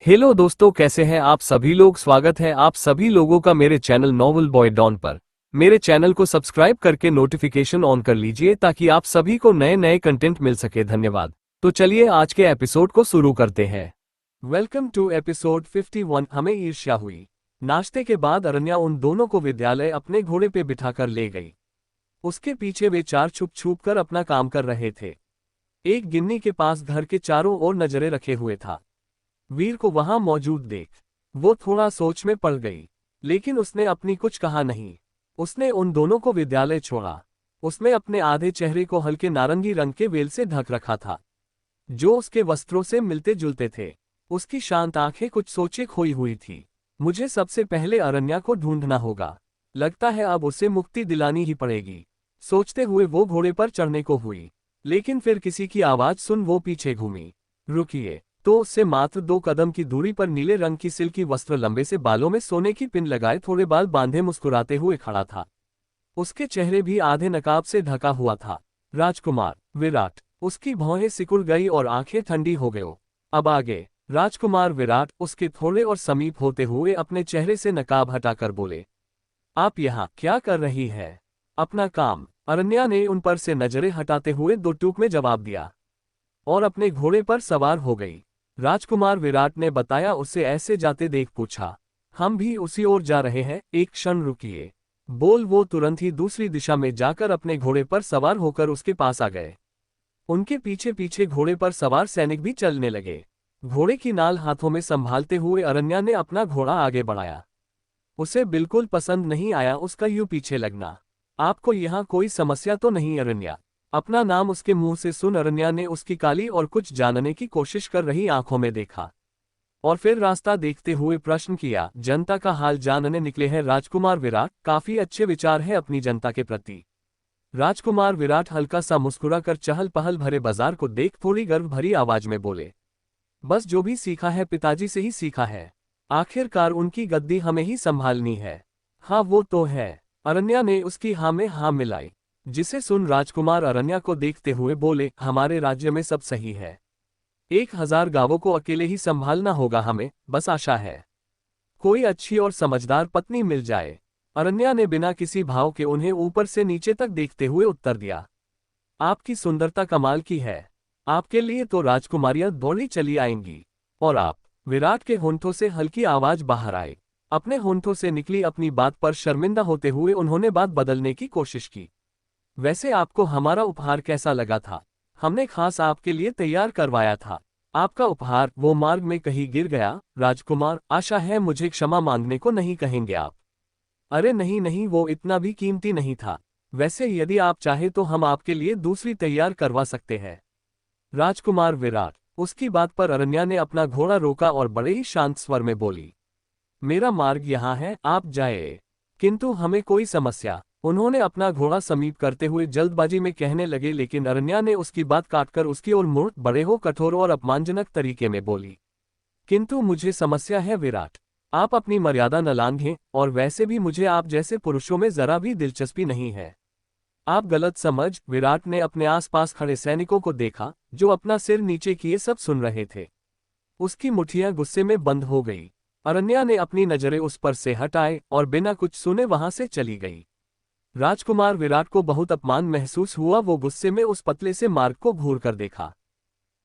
Hello दोस्तों, कैसे हैं आप सभी लोग। स्वागत है आप सभी लोगों का मेरे चैनल नॉवल बॉय डॉन पर। मेरे चैनल को सब्सक्राइब करके नोटिफिकेशन ऑन कर लीजिए ताकि आप सभी को नए नए कंटेंट मिल सके। धन्यवाद। तो चलिए आज के एपिसोड को शुरू करते हैं। Welcome to episode 51। हमें ईर्ष्या हुई। नाश्ते के बाद अरण्या उन दोनों को विद्यालय अपने घोड़े पे बिठाकर ले गई। उसके पीछे वे चार छुप छुप कर अपना काम कर रहे थे। एक गिन्नी के पास घर के चारों ओर नजरें रखे हुए था। वीर को वहां मौजूद देख वो थोड़ा सोच में पड़ गई, लेकिन उसने अपनी कुछ कहा नहीं। उसने उन दोनों को विद्यालय छोड़ा। उसने अपने आधे चेहरे को हल्के नारंगी रंग के वेल से ढक रखा था, जो उसके वस्त्रों से मिलते जुलते थे। उसकी शांत आंखें कुछ सोचे खोई हुई थी। मुझे सबसे पहले अरण्या को ढूंढना होगा। लगता है अब उसे मुक्ति दिलानी ही पड़ेगी। सोचते हुए वो घोड़े पर चढ़ने को हुई, लेकिन फिर किसी की आवाज सुन वो पीछे घूमी। रुकिए। तो उससे मात्र 2 कदम की दूरी पर नीले रंग की सिल्की वस्त्र, लंबे से बालों में सोने की पिन लगाए, थोड़े बाल बांधे, मुस्कुराते हुए खड़ा था। उसके चेहरे भी आधे नकाब से ढका हुआ था। राजकुमार विराट। उसकी भौहें सिकुड़ गई और आंखें ठंडी हो गईं। अब आगे। राजकुमार विराट उसके थोड़े और समीप होते हुए अपने चेहरे से नकाब हटाकर बोले, आप यहाँ क्या कर रही है? अपना काम। अरण्या ने उन पर से नजरें हटाते हुए 2 टूक में जवाब दिया और अपने घोड़े पर सवार हो गई। राजकुमार विराट ने बताया, उसे ऐसे जाते देख पूछा, हम भी उसी ओर जा रहे हैं, एक क्षण रुकिए। बोल वो तुरंत ही दूसरी दिशा में जाकर अपने घोड़े पर सवार होकर उसके पास आ गए। उनके पीछे पीछे घोड़े पर सवार सैनिक भी चलने लगे। घोड़े की नाल हाथों में संभालते हुए अरण्या ने अपना घोड़ा आगे बढ़ाया। उसे बिल्कुल पसंद नहीं आया उसका यूं पीछे लगना। आपको यहाँ कोई समस्या तो नहीं अरण्या? अपना नाम उसके मुंह से सुन अरण्या ने उसकी काली और कुछ जानने की कोशिश कर रही आंखों में देखा और फिर रास्ता देखते हुए प्रश्न किया, जनता का हाल जानने निकले हैं राजकुमार विराट? काफी अच्छे विचार है अपनी जनता के प्रति। राजकुमार विराट हल्का सा मुस्कुरा कर चहल पहल भरे बाजार को देख थोड़ी गर्व भरी आवाज में बोले, बस जो भी सीखा है पिताजी से ही सीखा है। आखिरकार उनकी गद्दी हमें ही संभालनी है। हाँ वो तो है। अरण्या ने उसकी हाँ में हाँ मिलाई, जिसे सुन राजकुमार अरण्या को देखते हुए बोले, हमारे राज्य में सब सही है। 1000 गांवों को अकेले ही संभालना होगा हमें, बस आशा है कोई अच्छी और समझदार पत्नी मिल जाए। अरण्या ने बिना किसी भाव के उन्हें ऊपर से नीचे तक देखते हुए उत्तर दिया, आपकी सुंदरता कमाल की है। आपके लिए तो राजकुमारियां दौड़ी चली आएंगी। और आप? विराट के होंठों से हल्की आवाज बाहर आई। अपने होंठों से निकली अपनी बात पर शर्मिंदा होते हुए उन्होंने बात बदलने की कोशिश की, वैसे आपको हमारा उपहार कैसा लगा था? हमने खास आपके लिए तैयार करवाया था। आपका उपहार वो मार्ग में कहीं गिर गया? राजकुमार, आशा है मुझे क्षमा मांगने को नहीं कहेंगे आप। अरे नहीं नहीं, वो इतना भी कीमती नहीं था। वैसे यदि आप चाहे तो हम आपके लिए दूसरी तैयार करवा सकते हैं। राजकुमार विराट। उसकी बात पर अरण्या ने अपना घोड़ा रोका और बड़े ही शांत स्वर में बोली, मेरा मार्ग यहाँ है, आप जाए। किंतु हमें कोई समस्या? उन्होंने अपना घोड़ा समीप करते हुए जल्दबाजी में कहने लगे, लेकिन अरण्या ने उसकी बात काटकर उसकी ओर मुड़ बड़े हो कठोर और अपमानजनक तरीके में बोली, किंतु मुझे समस्या है विराट। आप अपनी मर्यादा न लांघें, और वैसे भी मुझे आप जैसे पुरुषों में जरा भी दिलचस्पी नहीं है। आप गलत समझ। विराट ने अपने आसपास खड़े सैनिकों को देखा, जो अपना सिर नीचे किए सब सुन रहे थे। उसकी मुठ्ठियां गुस्से में बंद हो गई। अरण्या ने अपनी नजरें उस पर से हटाए और बिना कुछ सुने वहां से चली गई। राजकुमार विराट को बहुत अपमान महसूस हुआ। वो गुस्से में उस पतले से मार्ग को घूर कर देखा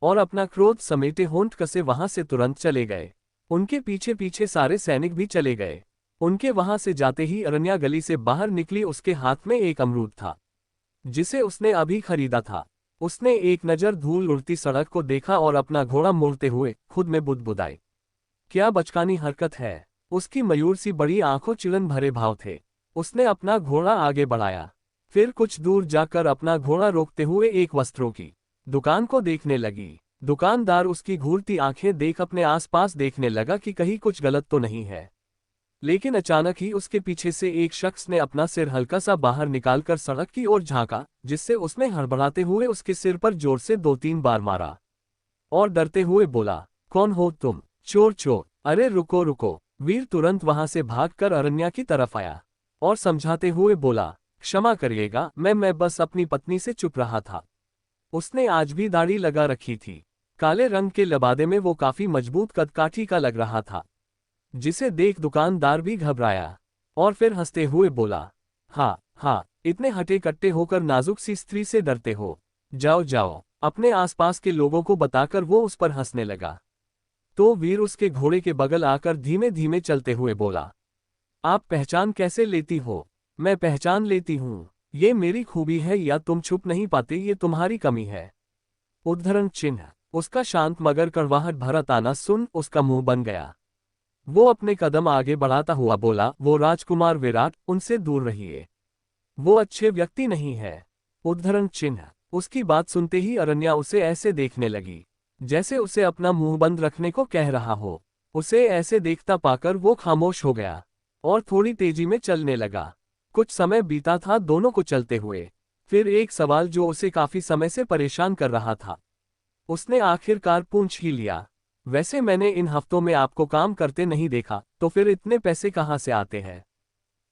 और अपना क्रोध समेटे होंठ कसे वहां से तुरंत चले गए। उनके पीछे पीछे सारे सैनिक भी चले गए। उनके वहां से जाते ही अरण्या गली से बाहर निकली। उसके हाथ में एक अमरूद था, जिसे उसने अभी खरीदा था। उसने एक नजर धूल उड़ती सड़क को देखा और अपना घोड़ा मोड़ते हुए खुद में बुदबुदाई, क्या बचकानी हरकत है। उसकी मयूर सी बड़ी आंखों चिड़न भरे भाव थे। उसने अपना घोड़ा आगे बढ़ाया, फिर कुछ दूर जाकर अपना घोड़ा रोकते हुए एक वस्त्रों की दुकान को देखने लगी। दुकानदार उसकी घूरती आंखें देख अपने आसपास देखने लगा कि कहीं कुछ गलत तो नहीं है। लेकिन अचानक ही उसके पीछे से एक शख्स ने अपना सिर हल्का सा बाहर निकालकर सड़क की ओर झांका, जिससे उसने हड़बड़ाते हुए उसके सिर पर जोर से 2-3 बार मारा और डरते हुए बोला, कौन हो तुम? चोर चोर। अरे रुको रुको। वीर तुरंत वहां से भागकर अरण्या की तरफ आया और समझाते हुए बोला, क्षमा करिएगा, मैं बस अपनी पत्नी से चुप रहा था। उसने आज भी दाढ़ी लगा रखी थी। काले रंग के लबादे में वो काफी मजबूत कदकाठी का लग रहा था, जिसे देख दुकानदार भी घबराया और फिर हंसते हुए बोला, हाँ हाँ, इतने हटे कट्टे होकर नाजुक सी स्त्री से डरते हो, जाओ जाओ। अपने आसपास के लोगों को बताकर वो उस पर हंसने लगा। तो वीर उसके घोड़े के बगल आकर धीमे धीमे चलते हुए बोला, आप पहचान कैसे लेती हो? मैं पहचान लेती हूँ, ये मेरी खूबी है या तुम छुप नहीं पाते ये तुम्हारी कमी है। उद्धरण चिन्ह। उसका शांत मगर कड़वाहट भरा ताना सुन उसका मुंह बन गया। वो अपने कदम आगे बढ़ाता हुआ बोला, वो राजकुमार विराट, उनसे दूर रहिए, वो अच्छे व्यक्ति नहीं है। उद्धरण चिन्ह। उसकी बात सुनते ही अरण्या उसे ऐसे देखने लगी जैसे उसे अपना मुंह बंद रखने को कह रहा हो। उसे ऐसे देखता पाकर वो खामोश हो गया और थोड़ी तेजी में चलने लगा। कुछ समय बीता था दोनों को चलते हुए। फिर एक सवाल जो उसे काफी समय से परेशान कर रहा था, उसने आखिरकार पूछ ही लिया, वैसे मैंने इन हफ्तों में आपको काम करते नहीं देखा, तो फिर इतने पैसे कहाँ से आते हैं?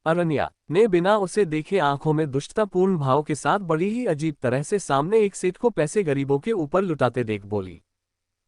अरण्या ने बिना उसे देखे आंखों में दुष्टतापूर्ण भाव के साथ बड़ी ही अजीब तरह से सामने एक सेठ को पैसे गरीबों के ऊपर लुटाते देख बोली,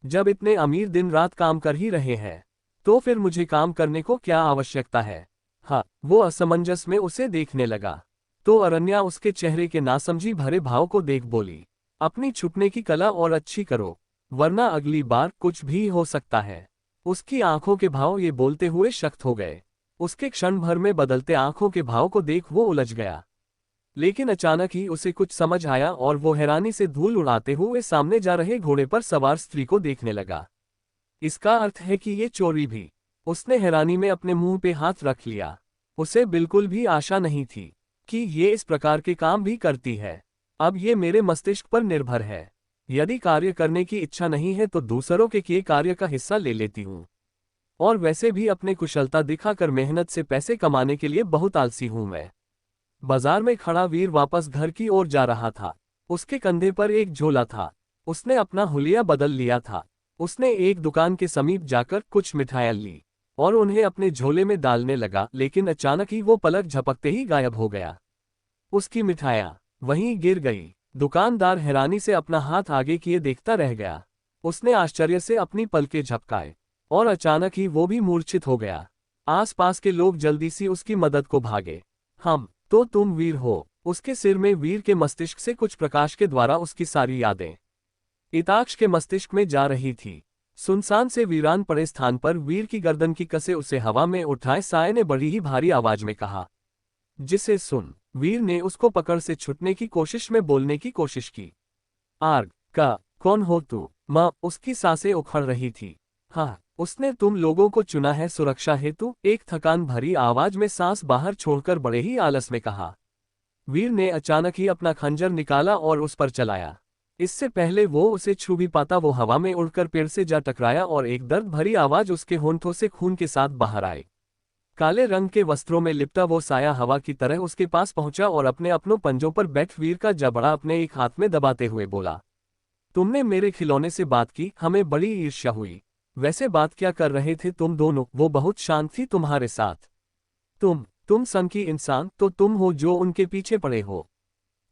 जब इतने अमीर दिन रात काम कर ही रहे हैं तो फिर मुझे काम करने को क्या आवश्यकता है? हाँ, वो असमंजस में उसे देखने लगा। तो अरण्या उसके चेहरे के नासमझी भरे भाव को देख बोली, अपनी छुपने की कला और अच्छी करो, वरना अगली बार कुछ भी हो सकता है। उसकी आंखों के भाव ये बोलते हुए सख्त हो गए। उसके क्षण भर में बदलते आंखों के भाव को देख वो उलझ गया, लेकिन अचानक ही उसे कुछ समझ आया और वो हैरानी से धूल उड़ाते हुए सामने जा रहे घोड़े पर सवार स्त्री को देखने लगा। इसका अर्थ है कि ये चोरी भी? उसने हैरानी में अपने मुंह पे हाथ रख लिया। उसे बिल्कुल भी आशा नहीं थी कि ये इस प्रकार के काम भी करती है। अब ये मेरे मस्तिष्क पर निर्भर है। यदि कार्य करने की इच्छा नहीं है तो दूसरों के किए कार्य का हिस्सा ले लेती हूँ। और वैसे भी अपने कुशलता दिखाकर मेहनत से पैसे कमाने के लिए बहुत आलसी हूं मैं। बाजार में खड़ा वीर वापस घर की ओर जा रहा था। उसके कंधे पर एक झोला था। उसने अपना हुलिया बदल लिया था। उसने एक दुकान के समीप जाकर कुछ मिठाइयां ली और उन्हें अपने झोले में डालने लगा, लेकिन अचानक ही वो पलक झपकते ही गायब हो गया। उसकी मिठाइयां वहीं गिर गई। दुकानदार हैरानी से अपना हाथ आगे किए देखता रह गया। उसने आश्चर्य से अपनी पलकें झपकाए और अचानक ही वो भी मूर्छित हो गया। आसपास के लोग जल्दी से उसकी मदद को भागे। हम तो तुम वीर हो? उसके सिर में वीर के मस्तिष्क से कुछ प्रकाश के द्वारा उसकी सारी यादें इताक्ष के मस्तिष्क में जा रही थी। सुनसान से वीरान पड़े स्थान पर वीर की गर्दन की कसे उसे हवा में उठाए साय ने बड़ी ही भारी आवाज में कहा, जिसे सुन वीर ने उसको पकड़ से छुटने की कोशिश में बोलने की कोशिश की। आर्ग का कौन हो तू? माँ, उसकी सांसें उखड़ रही थी। हाँ, उसने तुम लोगों को चुना है सुरक्षा हेतु, एक थकान भरी आवाज में सांस बाहर छोड़कर बड़े ही आलस में कहा। वीर ने अचानक ही अपना खंजर निकाला और उस पर चलाया। इससे पहले वो उसे छू भी पाता वो हवा में उड़कर पेड़ से जा टकराया और एक दर्द भरी आवाज उसके होंठों से खून के साथ बाहर आई। काले रंग के वस्त्रों में लिपटा वो साया हवा की तरह उसके पास पहुंचा और अपनों पंजों पर बैठ वीर का जबड़ा अपने एक हाथ में दबाते हुए बोला, तुमने मेरे खिलौने से बात की, हमें बड़ी ईर्ष्या हुई। वैसे बात क्या कर रहे थे तुम दोनों? वो बहुत शांत थी तुम्हारे साथ। तुम संग की इंसान तो तुम हो जो उनके पीछे पड़े हो।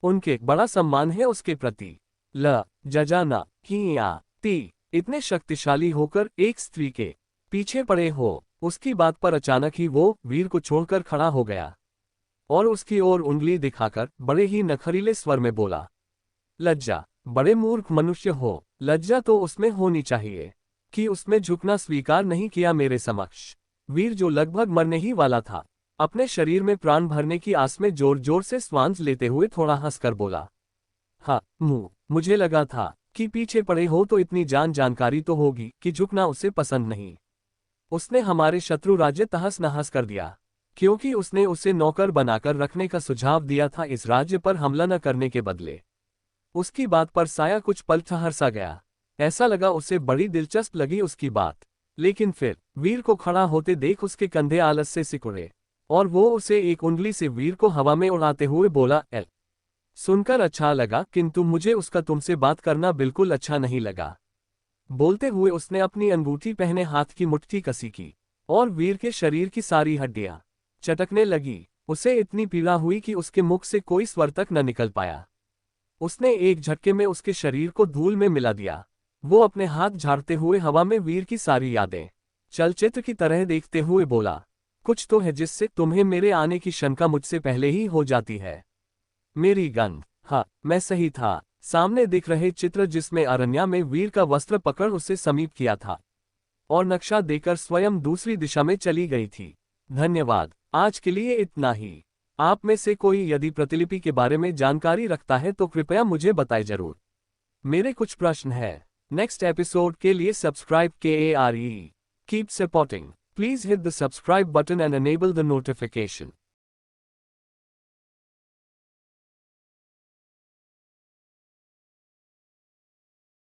उनके बड़ा सम्मान है उसके प्रति। जजाना की या ती इतने शक्तिशाली होकर एक स्त्री के पीछे पड़े हो। उसकी बात पर अचानक ही वो वीर को छोड़कर खड़ा हो गया और उसकी ओर उंगली दिखाकर बड़े ही नखरीले स्वर में बोला, लज्जा? बड़े मूर्ख मनुष्य हो। लज्जा तो उसमें होनी चाहिए कि उसमें झुकना स्वीकार नहीं किया मेरे समक्ष। वीर जो लगभग मरने ही वाला था, अपने शरीर में प्राण भरने की आस में जोर जोर से श्वास लेते हुए थोड़ा हंसकर बोला, हाँ मुझे लगा था कि पीछे पड़े हो तो इतनी जानकारी तो होगी कि झुकना उसे पसंद नहीं। उसने हमारे शत्रु राज्य तहस नहस कर दिया क्योंकि उसने उसे नौकर बनाकर रखने का सुझाव दिया था इस राज्य पर हमला न करने के बदले। उसकी बात पर साया कुछ पल ठहर सा गया। ऐसा लगा उसे बड़ी दिलचस्प लगी उसकी बात, लेकिन फिर वीर को खड़ा होते देख उसके कंधे आलस से सिकुड़े और वो उसे एक उंगली से वीर को हवा में उड़ाते हुए बोला, एल सुनकर अच्छा लगा, किंतु मुझे उसका तुमसे बात करना बिल्कुल अच्छा नहीं लगा। बोलते हुए उसने अपनी अंगूठी पहने हाथ की मुट्ठी कसी की और वीर के शरीर की सारी हड्डियां चटकने लगी। उसे इतनी पीड़ा हुई कि उसके मुख से कोई स्वर तक न निकल पाया। उसने एक झटके में उसके शरीर को धूल में मिला दिया। वो अपने हाथ झाड़ते हुए हवा में वीर की सारी यादें चलचित्र की तरह देखते हुए बोला, कुछ तो है जिससे तुम्हें मेरे आने की शंका मुझसे पहले ही हो जाती है। मेरी गन। हाँ, मैं सही था। सामने दिख रहे चित्र जिसमें अरण्या में वीर का वस्त्र पकड़ उसे समीप किया था और नक्शा देकर स्वयं दूसरी दिशा में चली गई थी। धन्यवाद। आज के लिए इतना ही। आप में से कोई यदि प्रतिलिपि के बारे में जानकारी रखता है तो कृपया मुझे बताएं जरूर। मेरे कुछ प्रश्न है। नेक्स्ट एपिसोड के लिए subscribe KARE। Keep supporting. Please hit the subscribe button and enable the notification.